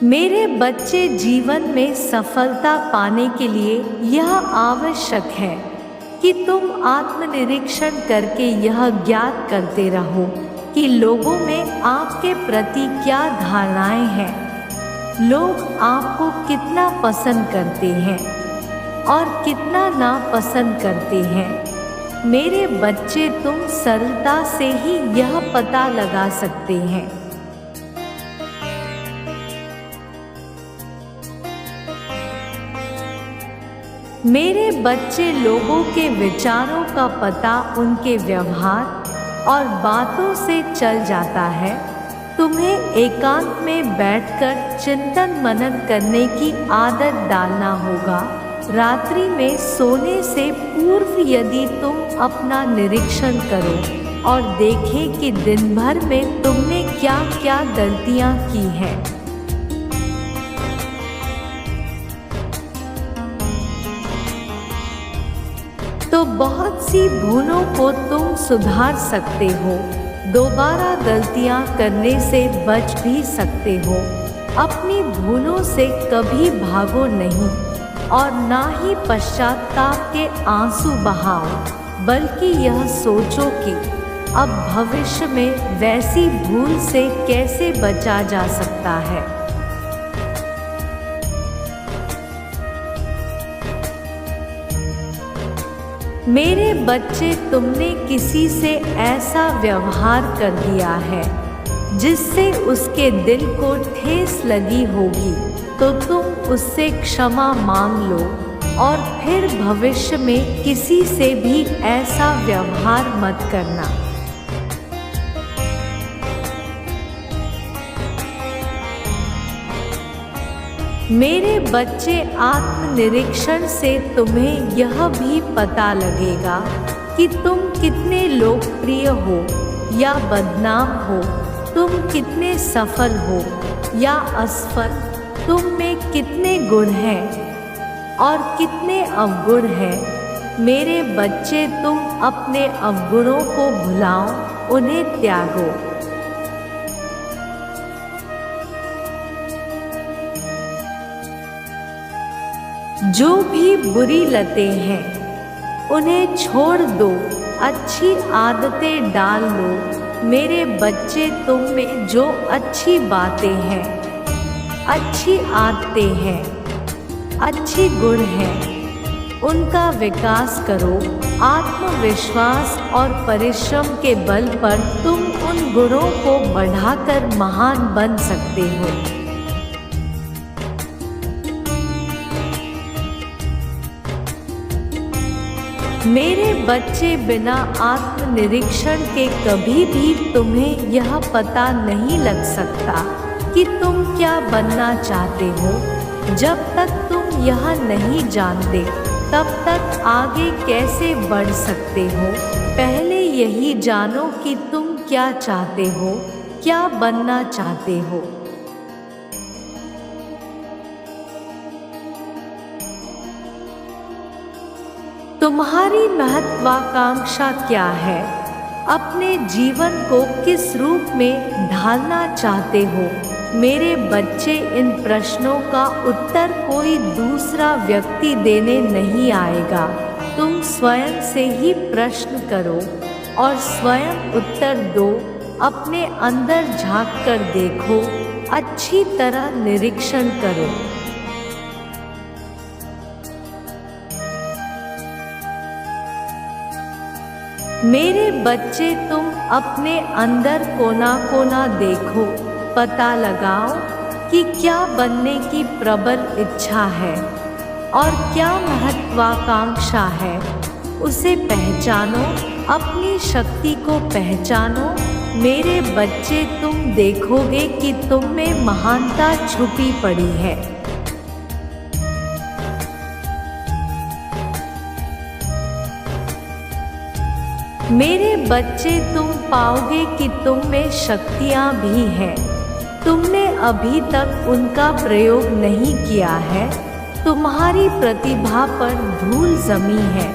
मेरे बच्चे, जीवन में सफलता पाने के लिए यह आवश्यक है कि तुम आत्मनिरीक्षण करके यह ज्ञात करते रहो कि लोगों में आपके प्रति क्या धारणाएं हैं। लोग आपको कितना पसंद करते हैं और कितना नापसंद करते हैं। मेरे बच्चे, तुम सरलता से ही यह पता लगा सकते हैं। मेरे बच्चे, लोगों के विचारों का पता उनके व्यवहार और बातों से चल जाता है। तुम्हें एकांत में बैठकर चिंतन मनन करने की आदत डालना होगा। रात्रि में सोने से पूर्व यदि तुम अपना निरीक्षण करो और देखें कि दिन भर में तुमने क्या क्या गलतियां की हैं। तो बहुत सी भूलों को तुम सुधार सकते हो, दोबारा गलतियां करने से बच भी सकते हो। अपनी भूलों से कभी भागो नहीं और ना ही पश्चाताप के आंसू बहाओ, बल्कि यह सोचो कि अब भविष्य में वैसी भूल से कैसे बचा जा सकता है। मेरे बच्चे, तुमने किसी से ऐसा व्यवहार कर दिया है जिससे उसके दिल को ठेस लगी होगी, तो तुम उससे क्षमा मांग लो और फिर भविष्य में किसी से भी ऐसा व्यवहार मत करना। मेरे बच्चे, आत्मनिरीक्षण से तुम्हें यह भी पता लगेगा कि तुम कितने लोकप्रिय हो या बदनाम हो, तुम कितने सफल हो या असफल, तुम में कितने गुण हैं और कितने अवगुण हैं। मेरे बच्चे, तुम अपने अवगुणों को भुलाओ, उन्हें त्यागो। जो भी बुरी लतें हैं उन्हें छोड़ दो, अच्छी आदतें डाल लो। मेरे बच्चे, तुम में जो अच्छी बातें हैं, अच्छी आदतें हैं, अच्छे गुण हैं, उनका विकास करो। आत्मविश्वास और परिश्रम के बल पर तुम उन गुणों को बढ़ाकर महान बन सकते हो। मेरे बच्चे, बिना आत्मनिरीक्षण के कभी भी तुम्हें यह पता नहीं लग सकता कि तुम क्या बनना चाहते हो। जब तक तुम यह नहीं जानते, तब तक आगे कैसे बढ़ सकते हो। पहले यही जानो कि तुम क्या चाहते हो, क्या बनना चाहते हो। तुम्हारी महत्वाकांक्षा क्या है? अपने जीवन को किस रूप में ढालना चाहते हो? मेरे बच्चे, इन प्रश्नों का उत्तर कोई दूसरा व्यक्ति देने नहीं आएगा। तुम स्वयं से ही प्रश्न करो और स्वयं उत्तर दो। अपने अंदर झांक कर देखो, अच्छी तरह निरीक्षण करो। मेरे बच्चे, तुम अपने अंदर कोना कोना देखो, पता लगाओ कि क्या बनने की प्रबल इच्छा है और क्या महत्वाकांक्षा है। उसे पहचानो, अपनी शक्ति को पहचानो। मेरे बच्चे, तुम देखोगे कि तुम में महानता छुपी पड़ी है। मेरे बच्चे, तुम पाओगे कि तुम में शक्तियाँ भी हैं। तुमने अभी तक उनका प्रयोग नहीं किया है। तुम्हारी प्रतिभा पर धूल जमी है,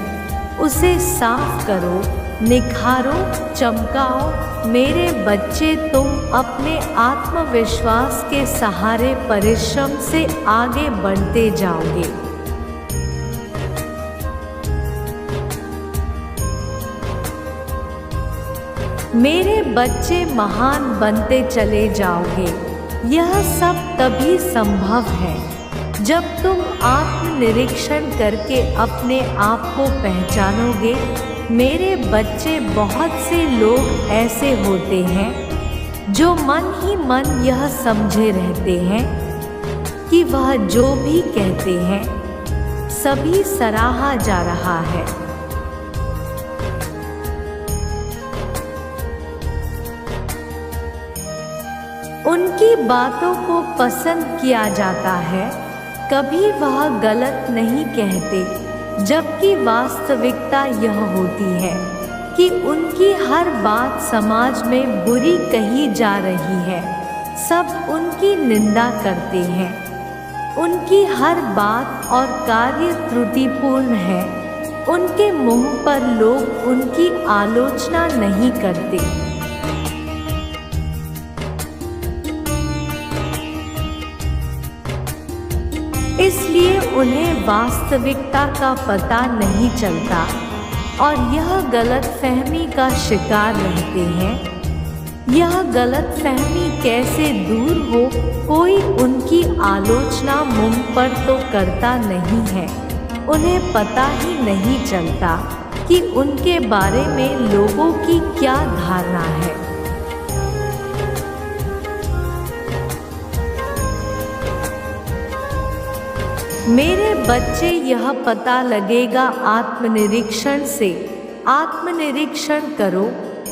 उसे साफ करो निखारो, चमकाओ। मेरे बच्चे, तुम अपने आत्मविश्वास के सहारे परिश्रम से आगे बढ़ते जाओगे। मेरे बच्चे, महान बनते चले जाओगे। यह सब तभी संभव है जब तुम आत्मनिरीक्षण करके अपने आप को पहचानोगे। मेरे बच्चे, बहुत से लोग ऐसे होते हैं जो मन ही मन यह समझे रहते हैं कि वह जो भी कहते हैं सभी सराहा जा रहा है। उनकी बातों को पसंद किया जाता है, कभी वह गलत नहीं कहते, जबकि वास्तविकता यह होती है कि उनकी हर बात समाज में बुरी कही जा रही है। सब उनकी निंदा करते हैं, उनकी हर बात और कार्य त्रुटिपूर्ण है। उनके मुंह पर लोग उनकी आलोचना नहीं करते। इसलिए उन्हें वास्तविकता का पता नहीं चलता और यह गलतफहमी का शिकार रहते हैं। यह गलतफहमी कैसे दूर हो? कोई उनकी आलोचना मुंह पर तो करता नहीं है। उन्हें पता ही नहीं चलता कि उनके बारे में लोगों की क्या धारणा है। मेरे बच्चे, यह पता लगेगा आत्मनिरीक्षण से। आत्मनिरीक्षण करो,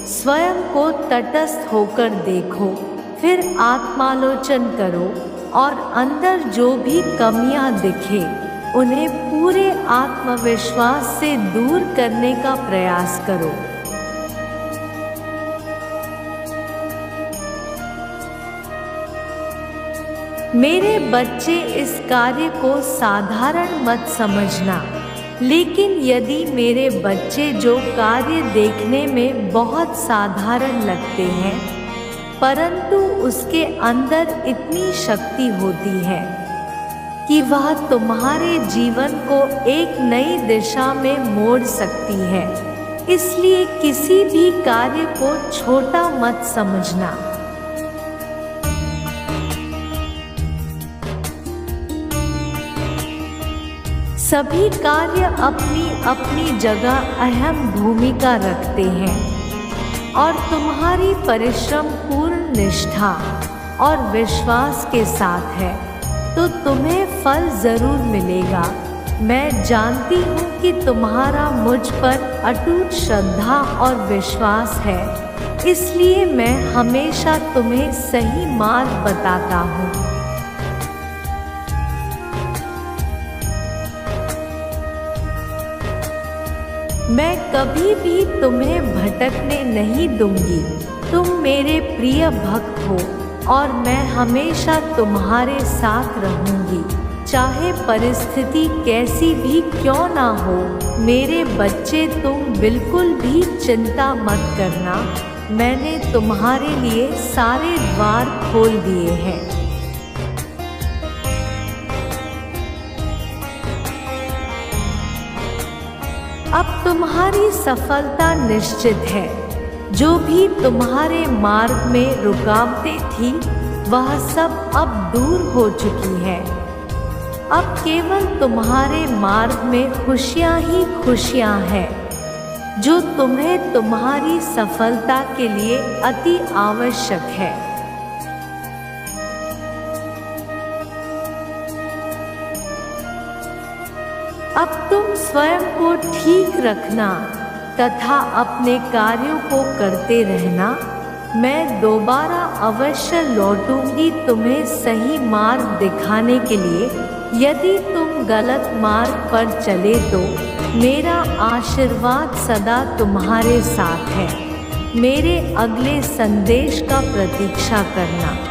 स्वयं को तटस्थ होकर देखो, फिर आत्मालोचन करो और अंदर जो भी कमियां दिखे उन्हें पूरे आत्मविश्वास से दूर करने का प्रयास करो। मेरे बच्चे, इस कार्य को साधारण मत समझना, लेकिन यदि मेरे बच्चे जो कार्य देखने में बहुत साधारण लगते हैं परंतु उसके अंदर इतनी शक्ति होती है कि वह तुम्हारे जीवन को एक नई दिशा में मोड़ सकती है, इसलिए किसी भी कार्य को छोटा मत समझना। सभी कार्य अपनी अपनी जगह अहम भूमिका रखते हैं और तुम्हारी परिश्रम पूर्ण निष्ठा और विश्वास के साथ है तो तुम्हें फल जरूर मिलेगा। मैं जानती हूँ कि तुम्हारा मुझ पर अटूट श्रद्धा और विश्वास है, इसलिए मैं हमेशा तुम्हें सही मार्ग बताता हूँ। मैं कभी भी तुम्हें भटकने नहीं दूंगी। तुम मेरे प्रिय भक्त हो और मैं हमेशा तुम्हारे साथ रहूंगी, चाहे परिस्थिति कैसी भी क्यों ना हो। मेरे बच्चे, तुम बिल्कुल भी चिंता मत करना, मैंने तुम्हारे लिए सारे द्वार खोल दिए हैं। अब तुम्हारी सफलता निश्चित है। जो भी तुम्हारे मार्ग में रुकावटें थी वह सब अब दूर हो चुकी है। अब केवल तुम्हारे मार्ग में खुशियां ही खुशियां हैं, जो तुम्हें तुम्हारी सफलता के लिए अति आवश्यक है। अब तुम स्वयं को ठीक रखना तथा अपने कार्यों को करते रहना। मैं दोबारा अवश्य लौटूंगी तुम्हें सही मार्ग दिखाने के लिए। यदि तुम गलत मार्ग पर चले तो मेरा आशीर्वाद सदा तुम्हारे साथ है। मेरे अगले संदेश का प्रतीक्षा करना।